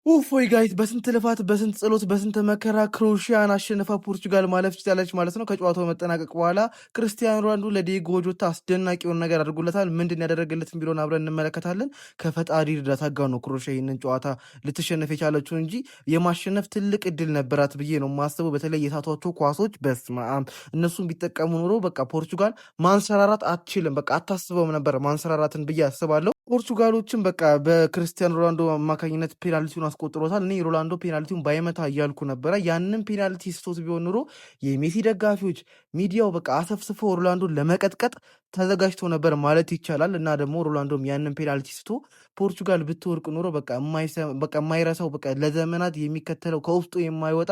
ኡፎይ ጋይስ በስንት ልፋት በስንት ጸሎት በስንት መከራ ክሮኤሺያን አሸንፋ ፖርቹጋል ማለፍ ችላለች ማለት ነው። ከጨዋታው መጠናቀቅ በኋላ ክርስቲያኖ ሮናልዶ ለዲዬጎ ጆታ አስደናቂውን ነገር አድርጎለታል። ምንድን ያደረገለት ቢሎን አብረን እንመለከታለን። ከፈጣሪ እርዳታ ጋር ነው ክሮኤሺያ ይህንን ጨዋታ ልትሸነፍ የቻለችው እንጂ የማሸነፍ ትልቅ እድል ነበራት ብዬ ነው የማስበው። በተለይ የሳቷቸው ኳሶች በስመ አብ እነሱን ቢጠቀሙ ኖሮ በቃ ፖርቹጋል ማንሰራራት አትችልም። በቃ አታስበውም ነበር ማንሰራራትን ብዬ አስባለሁ። ፖርቹጋሎችን በቃ በክርስቲያኖ ሮናልዶ አማካኝነት ፔናልቲውን አስቆጥሮታል። እኔ ሮናልዶ ፔናልቲውን ባይመታ እያልኩ ነበረ። ያንን ፔናልቲ ስቶት ቢሆን ኑሮ የሜሲ ደጋፊዎች ሚዲያው በቃ አሰፍስፈው ሮናልዶን ለመቀጥቀጥ ተዘጋጅቶ ነበር ማለት ይቻላል። እና ደግሞ ሮናልዶም ያንን ፔናልቲ ስቶ ፖርቹጋል ብትወርቅ ኑሮ በቃ የማይረሳው በቃ ለዘመናት የሚከተለው ከውስጡ የማይወጣ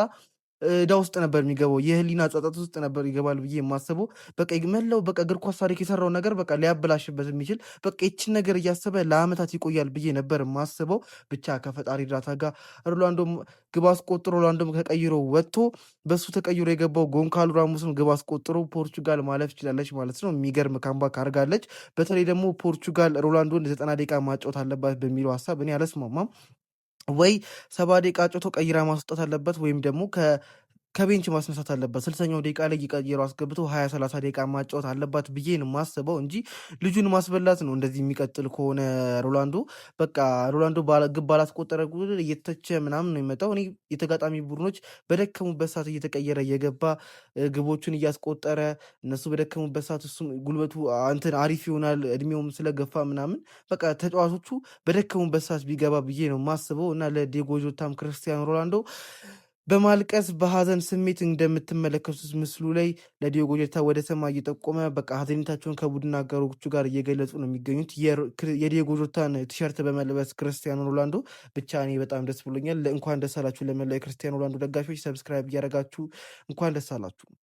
እዳ ውስጥ ነበር የሚገባው። የህሊና ጸጸት ውስጥ ነበር ይገባል ብዬ የማስበው። በቃ መላው በቃ እግር ኳስ ታሪክ የሰራው ነገር በቃ ሊያበላሽበት የሚችል በቃ ይችን ነገር እያሰበ ለአመታት ይቆያል ብዬ ነበር የማስበው። ብቻ ከፈጣሪ እርዳታ ጋር ሮናልዶም ግብ አስቆጥሮ ሮናልዶም ተቀይሮ ወጥቶ በሱ ተቀይሮ የገባው ጎንካሉ ራሞስም ግብ አስቆጥሮ ፖርቹጋል ማለፍ ችላለች ማለት ነው። የሚገርም ካምባክ አድርጋለች። በተለይ ደግሞ ፖርቹጋል ሮናልዶን 90 ደቂቃ ማጫወት አለባት በሚለው ሀሳብ እኔ አልስማማም። ወይ 70 ደቂቃ ጮቶ ቀይራ ማስወጣት አለበት ወይም ደግሞ ከቤንች ማስነሳት አለበት። 60ኛው ደቂቃ ላይ እየቀየሩ አስገብቶ 20-30 ደቂቃ ማጫወት አለባት ብዬ ነው የማስበው እንጂ ልጁን ማስበላት ነው። እንደዚህ የሚቀጥል ከሆነ ሮናልዶ በቃ ሮናልዶ ግብ ባላስቆጠረ ቁጥር እየተቸ ምናምን ነው የሚመጣው። እኔ የተጋጣሚ ቡድኖች በደከሙበት ሰዓት እየተቀየረ እየገባ ግቦቹን እያስቆጠረ እነሱ በደከሙበት ሰዓት እሱም ጉልበቱ እንትን አሪፍ ይሆናል። እድሜውም ስለገፋ ምናምን በቃ ተጫዋቾቹ በደከሙበት ሰዓት ቢገባ ብዬ ነው የማስበው እና ለዲዬጎ ጆታም ክርስቲያኖ ሮናልዶ በማልቀስ በሀዘን ስሜት እንደምትመለከቱት ምስሉ ላይ ለዲዬጎ ጆታ ወደ ሰማይ እየጠቆመ በቃ ሀዘኔታቸውን ከቡድን አጋሮቹ ጋር እየገለጹ ነው የሚገኙት። የዲዬጎ ጆታን ቲሸርት በመልበስ ክርስቲያኖ ሮናልዶ ብቻ እኔ በጣም ደስ ብሎኛል። እንኳን ደስ አላችሁ ለመላው የክርስቲያኖ ሮናልዶ ደጋፊዎች። ሰብስክራይብ እያደረጋችሁ እንኳን ደስ አላችሁ።